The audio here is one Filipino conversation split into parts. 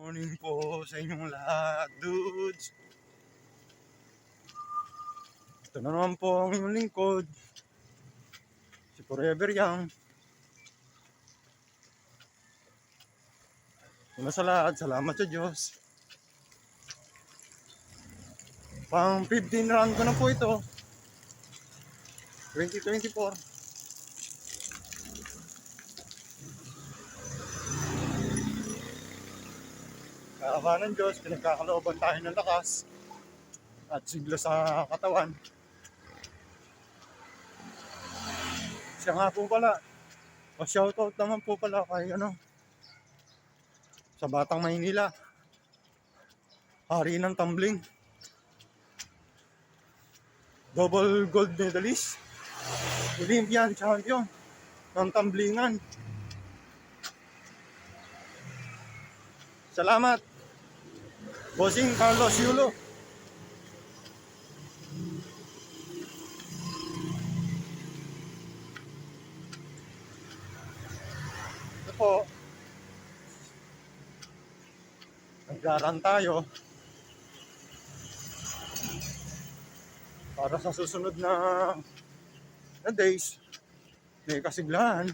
morning po sa inyong lahat, dudes. Ito na naman po ang inyong lingkod, si Forever Young. Una sa lahat, salamat sa Diyos. Pang 15 run ko na po ito, 2024. Kaawa ng Diyos, pinagkakalooban tayo ng lakas at sigla sa katawan. Siya nga po pala, shoutout naman po pala kay sa Batang Maynila, hari ng tumbling, double gold medalist, Olympian champion ng tumblingan. Salamat, Bossing Carlos Yulo. Ito po, naglaran tayo para sa susunod na days may kasiglahan.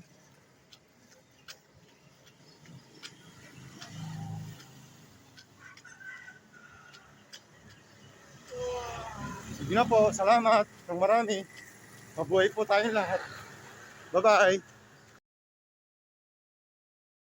Sige na po, salamat ng marami. Mabuhay po tayong lahat. Bye-bye.